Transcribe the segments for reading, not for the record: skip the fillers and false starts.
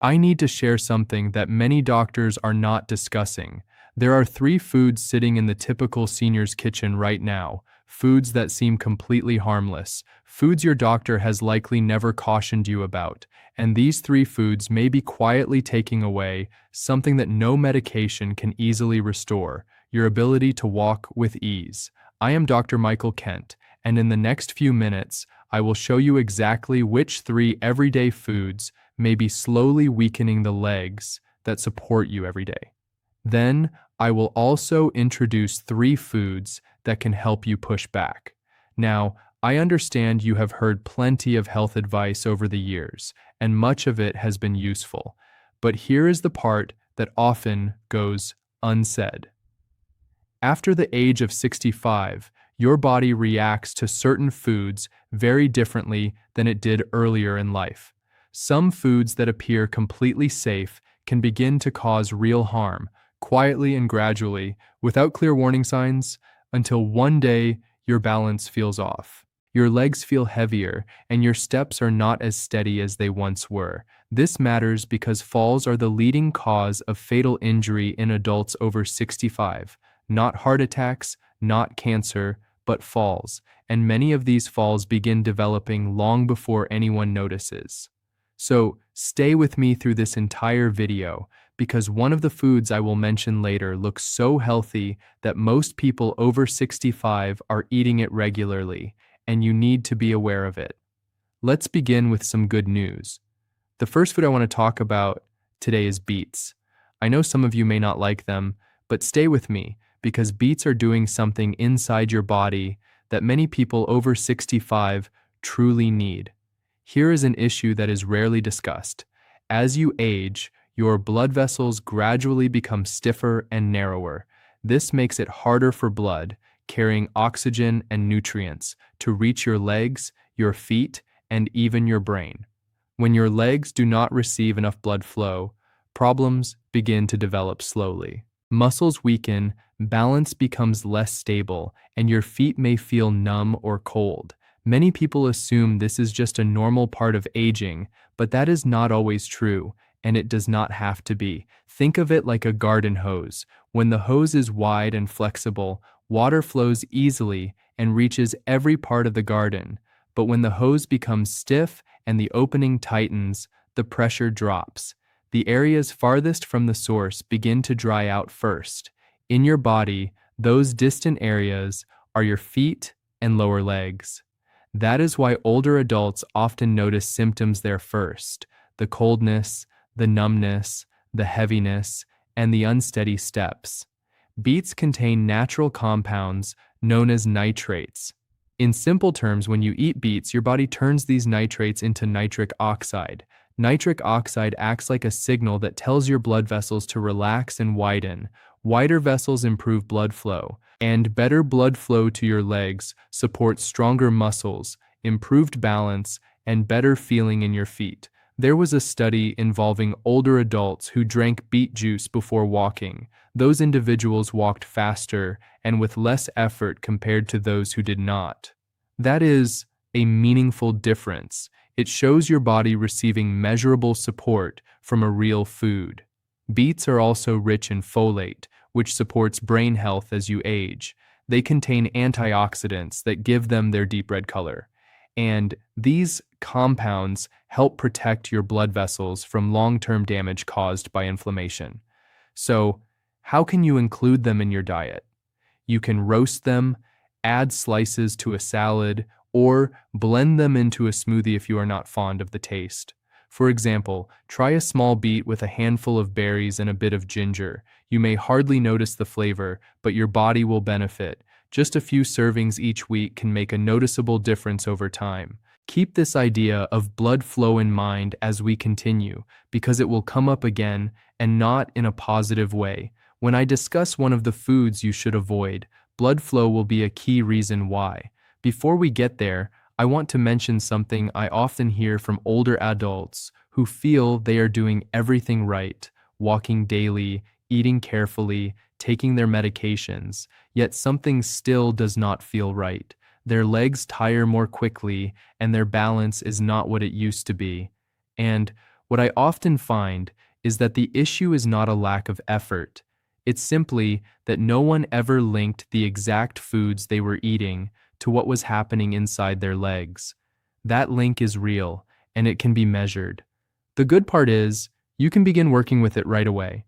I need to share something that many doctors are not discussing. There are three foods sitting in the typical senior's kitchen right now, foods that seem completely harmless, foods your doctor has likely never cautioned you about, and these three foods may be quietly taking away something that no medication can easily restore, your ability to walk with ease. I am Dr. Michael Kent, and in the next few minutes, I will show you exactly which three everyday foods may be slowly weakening the legs that support you every day. Then, I will also introduce three foods that can help you push back. Now, I understand you have heard plenty of health advice over the years, and much of it has been useful. But here is the part that often goes unsaid. After the age of 65, your body reacts to certain foods very differently than it did earlier in life. Some foods that appear completely safe can begin to cause real harm, quietly and gradually, without clear warning signs, until one day your balance feels off. Your legs feel heavier, and your steps are not as steady as they once were. This matters because falls are the leading cause of fatal injury in adults over 65. Not heart attacks, not cancer, but falls, and many of these falls begin developing long before anyone notices. So, stay with me through this entire video, because one of the foods I will mention later looks so healthy that most people over 65 are eating it regularly, and you need to be aware of it. Let's begin with some good news. The first food I want to talk about today is beets. I know some of you may not like them, but stay with me, because beets are doing something inside your body that many people over 65 truly need. Here is an issue that is rarely discussed. As you age, your blood vessels gradually become stiffer and narrower. This makes it harder for blood, carrying oxygen and nutrients, to reach your legs, your feet, and even your brain. When your legs do not receive enough blood flow, problems begin to develop slowly. Muscles weaken, balance becomes less stable, and your feet may feel numb or cold. Many people assume this is just a normal part of aging, but that is not always true, and it does not have to be. Think of it like a garden hose. When the hose is wide and flexible, water flows easily and reaches every part of the garden. But when the hose becomes stiff and the opening tightens, the pressure drops. The areas farthest from the source begin to dry out first. In your body, those distant areas are your feet and lower legs. That is why older adults often notice symptoms there first: the coldness, the numbness, the heaviness, and the unsteady steps. Beets contain natural compounds known as nitrates. In simple terms, when you eat beets, your body turns these nitrates into nitric oxide. Nitric oxide acts like a signal that tells your blood vessels to relax and widen. Wider vessels improve blood flow, and better blood flow to your legs supports stronger muscles, improved balance, and better feeling in your feet. There was a study involving older adults who drank beet juice before walking. Those individuals walked faster and with less effort compared to those who did not. That is a meaningful difference. It shows your body receiving measurable support from a real food. Beets are also rich in folate, which supports brain health as you age. They contain antioxidants that give them their deep red color. And these compounds help protect your blood vessels from long-term damage caused by inflammation. So, how can you include them in your diet? You can roast them, add slices to a salad, or blend them into a smoothie if you are not fond of the taste. For example, try a small beet with a handful of berries and a bit of ginger. You may hardly notice the flavor, but your body will benefit. Just a few servings each week can make a noticeable difference over time. Keep this idea of blood flow in mind as we continue, because it will come up again, and not in a positive way. When I discuss one of the foods you should avoid, blood flow will be a key reason why. Before we get there, I want to mention something I often hear from older adults who feel they are doing everything right, walking daily, eating carefully, taking their medications, yet something still does not feel right. Their legs tire more quickly, and their balance is not what it used to be. And What I often find is that the issue is not a lack of effort. It's simply that no one ever linked the exact foods they were eating to what was happening inside their legs. That link is real, and it can be measured. The good part is, you can begin working with it right away.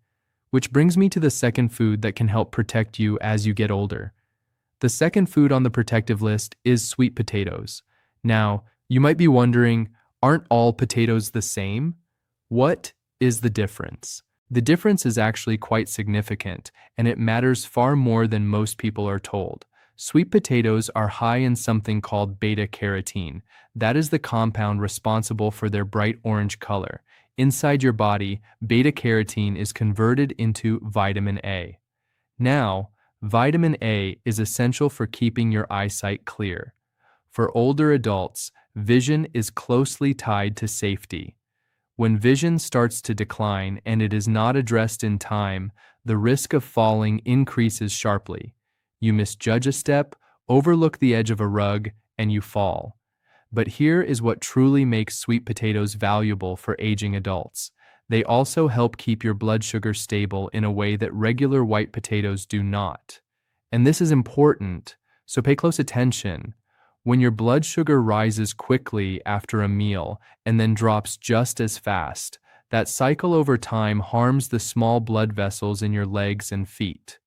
Which brings me to the second food that can help protect you as you get older. The second food on the protective list is sweet potatoes. Now, you might be wondering, aren't all potatoes the same? What is the difference? The difference is actually quite significant, and it matters far more than most people are told. Sweet potatoes are high in something called beta-carotene. That is the compound responsible for their bright orange color. Inside your body, beta-carotene is converted into vitamin A. Now, vitamin A is essential for keeping your eyesight clear. For older adults, vision is closely tied to safety. When vision starts to decline and it is not addressed in time, the risk of falling increases sharply. You misjudge a step, overlook the edge of a rug, and you fall. But here is what truly makes sweet potatoes valuable for aging adults. They also help keep your blood sugar stable in a way that regular white potatoes do not. And this is important, so pay close attention. When your blood sugar rises quickly after a meal and then drops just as fast, that cycle over time harms the small blood vessels in your legs and feet.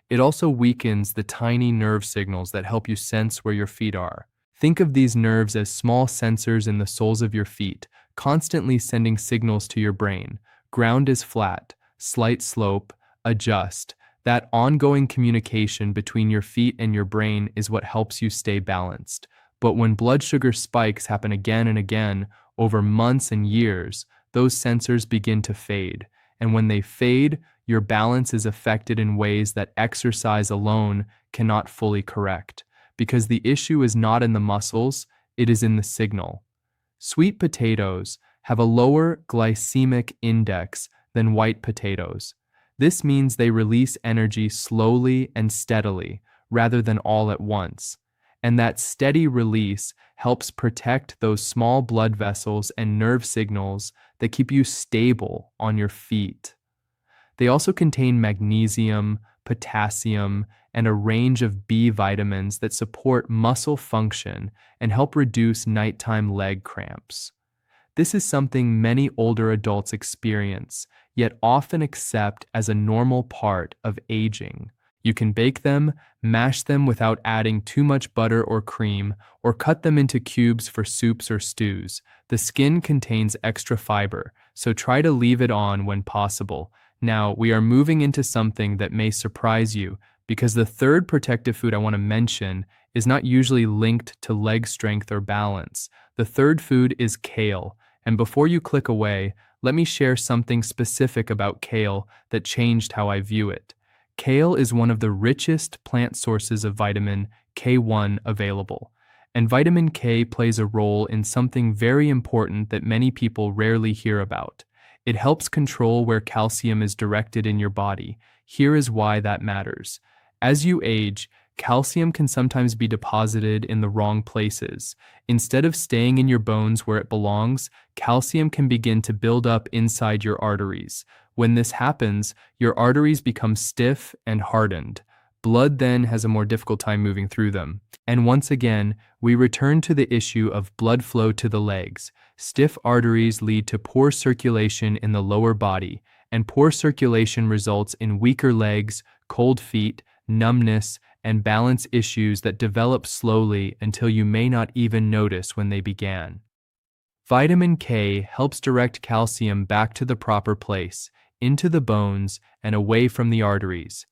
It also weakens the tiny nerve signals that help you sense where your feet are. Think of these nerves as small sensors in the soles of your feet, constantly sending signals to your brain. Ground is flat, slight slope, adjust. That ongoing communication between your feet and your brain is what helps you stay balanced. But when blood sugar spikes happen again and again over months and years, those sensors begin to fade. And when they fade, your balance is affected in ways that exercise alone cannot fully correct. Because the issue is not in the muscles, it is in the signal. Sweet potatoes have a lower glycemic index than white potatoes. This means they release energy slowly and steadily, rather than all at once. And that steady release helps protect those small blood vessels and nerve signals that keep you stable on your feet. They also contain magnesium, potassium, and a range of B vitamins that support muscle function and help reduce nighttime leg cramps. This is something many older adults experience, yet often accept as a normal part of aging. You can bake them, mash them without adding too much butter or cream, or cut them into cubes for soups or stews. The skin contains extra fiber, so try to leave it on when possible. Now, we are moving into something that may surprise you, because the third protective food I want to mention is not usually linked to leg strength or balance. The third food is kale, and before you click away, let me share something specific about kale that changed how I view it. Kale is one of the richest plant sources of vitamin K1 available, and vitamin K plays a role in something very important that many people rarely hear about. It helps control where calcium is directed in your body. Here is why that matters. As you age, calcium can sometimes be deposited in the wrong places. Instead of staying in your bones where it belongs, calcium can begin to build up inside your arteries. When this happens, your arteries become stiff and hardened. Blood then has a more difficult time moving through them. And once again, we return to the issue of blood flow to the legs. Stiff arteries lead to poor circulation in the lower body, and poor circulation results in weaker legs, cold feet, numbness, and balance issues that develop slowly until you may not even notice when they began. Vitamin K helps direct calcium back to the proper place, into the bones and away from the arteries.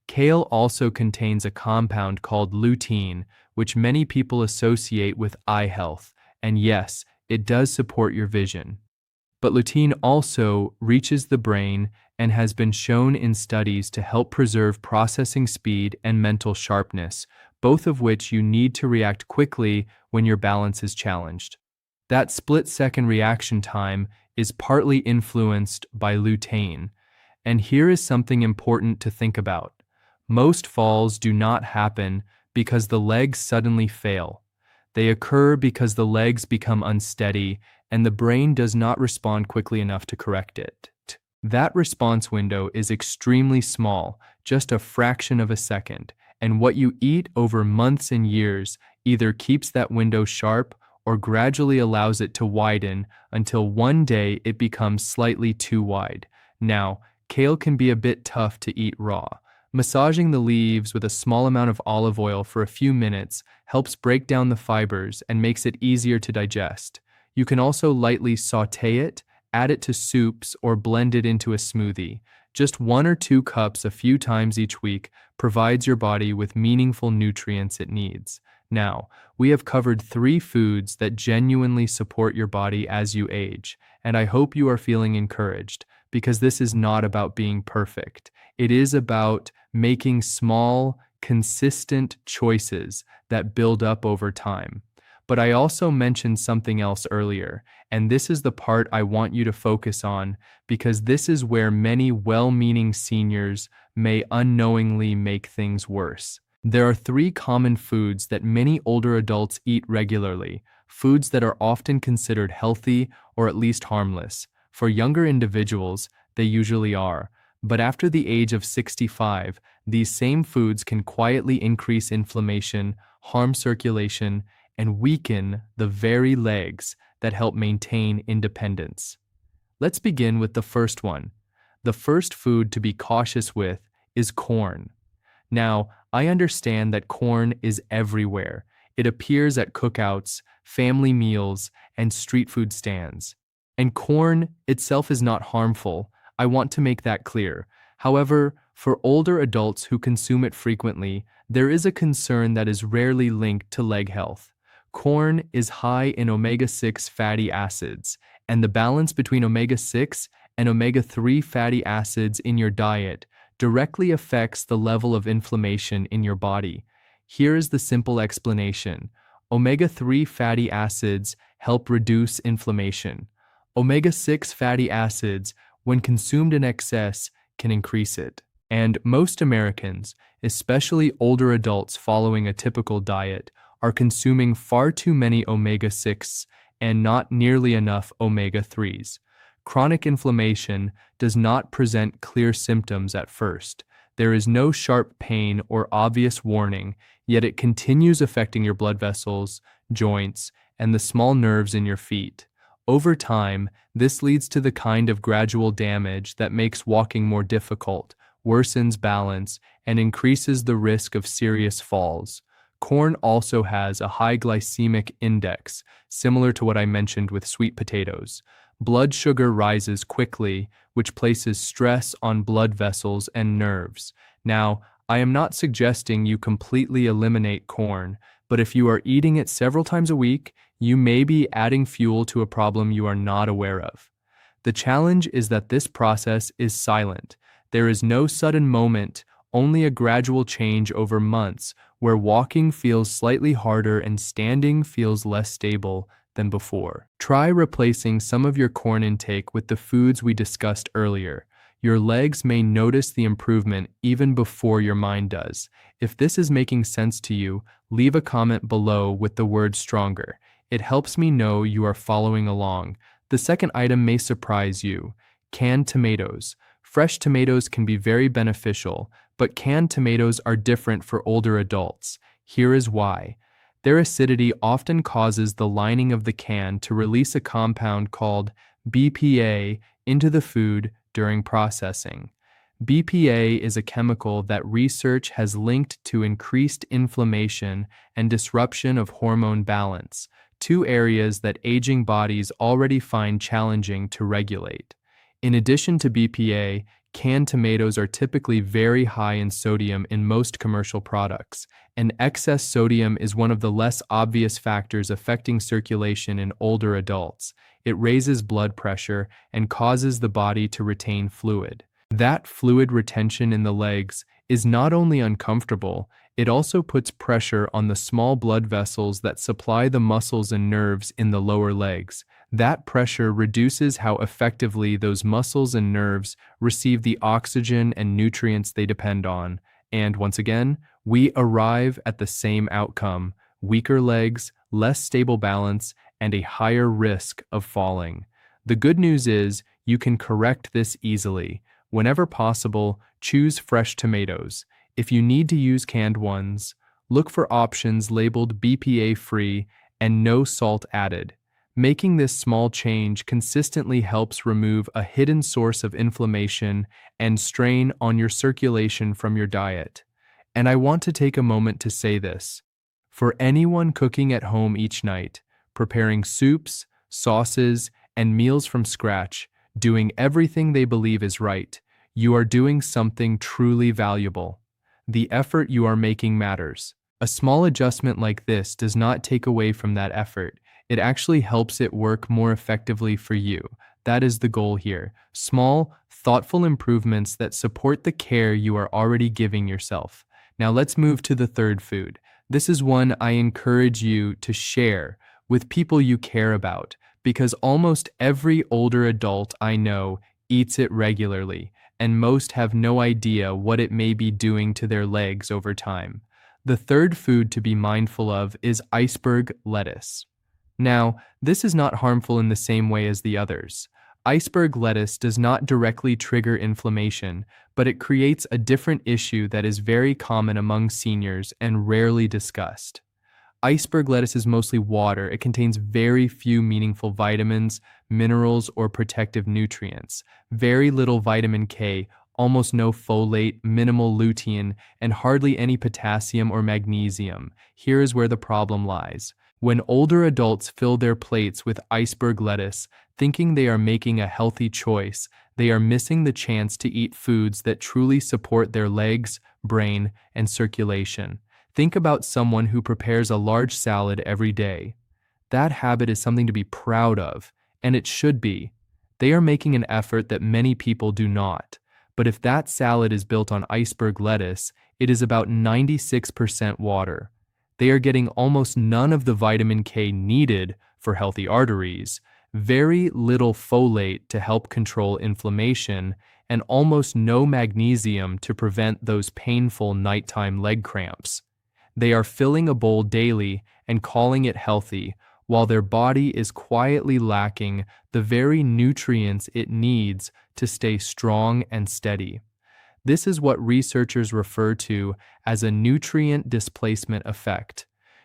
Kale also contains a compound called lutein, which many people associate with eye health, and yes, it does support your vision. But lutein also reaches the brain and has been shown in studies to help preserve processing speed and mental sharpness, both of which you need to react quickly when your balance is challenged. That split-second reaction time is partly influenced by lutein, and here is something important to think about. Most falls do not happen because the legs suddenly fail. They occur because the legs become unsteady and the brain does not respond quickly enough to correct it. That response window is extremely small, just a fraction of a second, and what you eat over months and years either keeps that window sharp or gradually allows it to widen until one day it becomes slightly too wide. Now, kale can be a bit tough to eat raw. Massaging the leaves with a small amount of olive oil for a few minutes helps break down the fibers and makes it easier to digest. You can also lightly sauté it, add it to soups, or blend it into a smoothie. Just 1 or 2 cups a few times each week provides your body with meaningful nutrients it needs. Now, we have covered 3 foods that genuinely support your body as you age, and I hope you are feeling encouraged, because this is not about being perfect. It is about making small, consistent choices that build up over time. But I also mentioned something else earlier, and this is the part I want you to focus on, because this is where many well-meaning seniors may unknowingly make things worse. There are 3 common foods that many older adults eat regularly, foods that are often considered healthy or at least harmless. For younger individuals, they usually are. But after the age of 65, these same foods can quietly increase inflammation, harm circulation, and weaken the very legs that help maintain independence. Let's begin with the first one. The first food to be cautious with is corn. Now, I understand that corn is everywhere. It appears at cookouts, family meals, and street food stands. And corn itself is not harmful. I want to make that clear. However, for older adults who consume it frequently, there is a concern that is rarely linked to leg health. Corn is high in omega-6 fatty acids, and the balance between omega-6 and omega-3 fatty acids in your diet directly affects the level of inflammation in your body. Here is the simple explanation. Omega-3 fatty acids help reduce inflammation. Omega-6 fatty acids, when consumed in excess, can increase it. And most Americans, especially older adults following a typical diet, are consuming far too many omega-6 and not nearly enough omega-3s. Chronic inflammation does not present clear symptoms at first. There is no sharp pain or obvious warning, yet it continues affecting your blood vessels, joints, and the small nerves in your feet. Over time, this leads to the kind of gradual damage that makes walking more difficult, worsens balance, and increases the risk of serious falls. Corn also has a high glycemic index, similar to what I mentioned with sweet potatoes. Blood sugar rises quickly, which places stress on blood vessels and nerves. Now, I am not suggesting you completely eliminate corn, but if you are eating it several times a week, you may be adding fuel to a problem you are not aware of. The challenge is that this process is silent. There is no sudden moment, only a gradual change over months, where walking feels slightly harder and standing feels less stable than before. Try replacing some of your corn intake with the foods we discussed earlier. Your legs may notice the improvement even before your mind does. If this is making sense to you, leave a comment below with the word stronger. It helps me know you are following along. The second item may surprise you. Canned tomatoes. Fresh tomatoes can be very beneficial, but canned tomatoes are different for older adults. Here is why. Their acidity often causes the lining of the can to release a compound called BPA into the food during processing. BPA is a chemical that research has linked to increased inflammation and disruption of hormone balance, 2 areas that aging bodies already find challenging to regulate. In addition to BPA, canned tomatoes are typically very high in sodium in most commercial products, and excess sodium is one of the less obvious factors affecting circulation in older adults. It raises blood pressure and causes the body to retain fluid. That fluid retention in the legs is not only uncomfortable, it also puts pressure on the small blood vessels that supply the muscles and nerves in the lower legs. That pressure reduces how effectively those muscles and nerves receive the oxygen and nutrients they depend on. And once again, we arrive at the same outcome: weaker legs, less stable balance, and a higher risk of falling. The good news is you can correct this easily. Whenever possible, choose fresh tomatoes. If you need to use canned ones, look for options labeled BPA-free and no salt added. Making this small change consistently helps remove a hidden source of inflammation and strain on your circulation from your diet. And I want to take a moment to say this. For anyone cooking at home each night, preparing soups, sauces, and meals from scratch, doing everything they believe is right, you are doing something truly valuable. The effort you are making matters. A small adjustment like this does not take away from that effort. It actually helps it work more effectively for you. That is the goal here. Small, thoughtful improvements that support the care you are already giving yourself. Now let's move to the third food. This is one I encourage you to share with people you care about, because almost every older adult I know eats it regularly, and most have no idea what it may be doing to their legs over time. The third food to be mindful of is iceberg lettuce. Now, this is not harmful in the same way as the others. Iceberg lettuce does not directly trigger inflammation, but it creates a different issue that is very common among seniors and rarely discussed. Iceberg lettuce is mostly water. It contains very few meaningful vitamins, minerals, or protective nutrients. Very little vitamin K, almost no folate, minimal lutein, and hardly any potassium or magnesium. Here is where the problem lies. When older adults fill their plates with iceberg lettuce, thinking they are making a healthy choice, they are missing the chance to eat foods that truly support their legs, brain, and circulation. Think about someone who prepares a large salad every day. That habit is something to be proud of, and it should be. They are making an effort that many people do not. But if that salad is built on iceberg lettuce, it is about 96% water. They are getting almost none of the vitamin K needed for healthy arteries, very little folate to help control inflammation, and almost no magnesium to prevent those painful nighttime leg cramps. They are filling a bowl daily and calling it healthy, while their body is quietly lacking the very nutrients it needs to stay strong and steady. This is what researchers refer to as a nutrient displacement effect.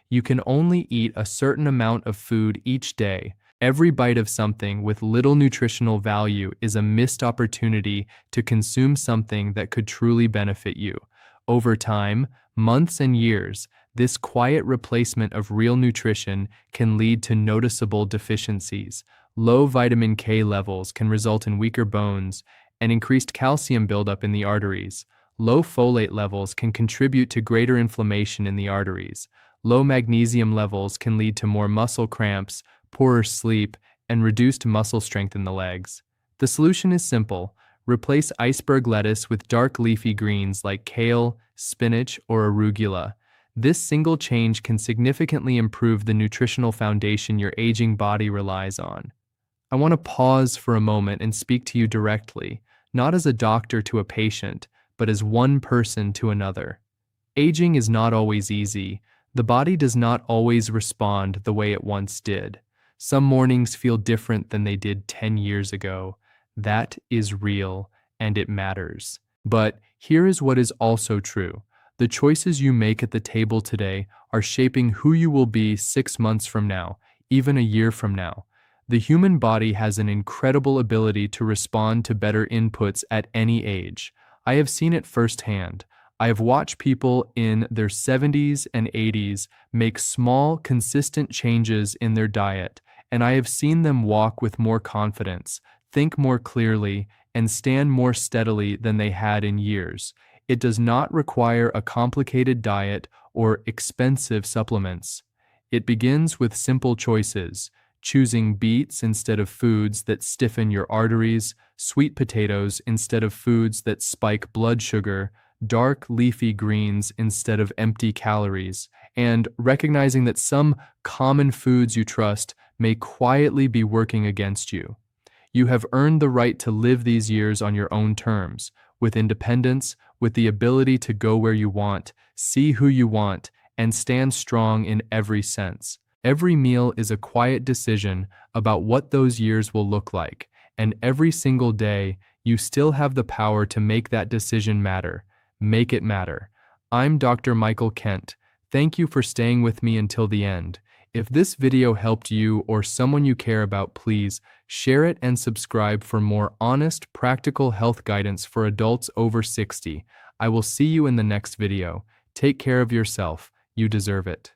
You can only eat a certain amount of food each day. Every bite of something with little nutritional value is a missed opportunity to consume something that could truly benefit you. Over time, months and years, this quiet replacement of real nutrition can lead to noticeable deficiencies. Low vitamin K levels can result in weaker bones and increased calcium buildup in the arteries. Low folate levels can contribute to greater inflammation in the arteries. Low magnesium levels can lead to more muscle cramps, poorer sleep, and reduced muscle strength in the legs. The solution is simple. Replace iceberg lettuce with dark leafy greens like kale, spinach, or arugula. This single change can significantly improve the nutritional foundation your aging body relies on. I want to pause for a moment and speak to you directly, not as a doctor to a patient, but as one person to another. Aging is not always easy. The body does not always respond the way it once did. Some mornings feel different than they did 10 years ago. That is real, and it matters. But here is what is also true. The choices you make at the table today are shaping who you will be 6 months from now, even a year from now. The human body has an incredible ability to respond to better inputs at any age. I have seen it firsthand. I have watched people in their 70s and 80s make small, consistent changes in their diet, and I have seen them walk with more confidence, think more clearly, and stand more steadily than they had in years. It does not require a complicated diet or expensive supplements. It begins with simple choices. Choosing beets instead of foods that stiffen your arteries, sweet potatoes instead of foods that spike blood sugar, dark leafy greens instead of empty calories, and recognizing that some common foods you trust may quietly be working against you. You have earned the right to live these years on your own terms, with independence, with the ability to go where you want, see who you want, and stand strong in every sense. Every meal is a quiet decision about what those years will look like, and every single day, you still have the power to make that decision matter. Make it matter. I'm Dr. Michael Kent. Thank you for staying with me until the end. If this video helped you or someone you care about, please share it and subscribe for more honest, practical health guidance for adults over 60. I will see you in the next video. Take care of yourself. You deserve it.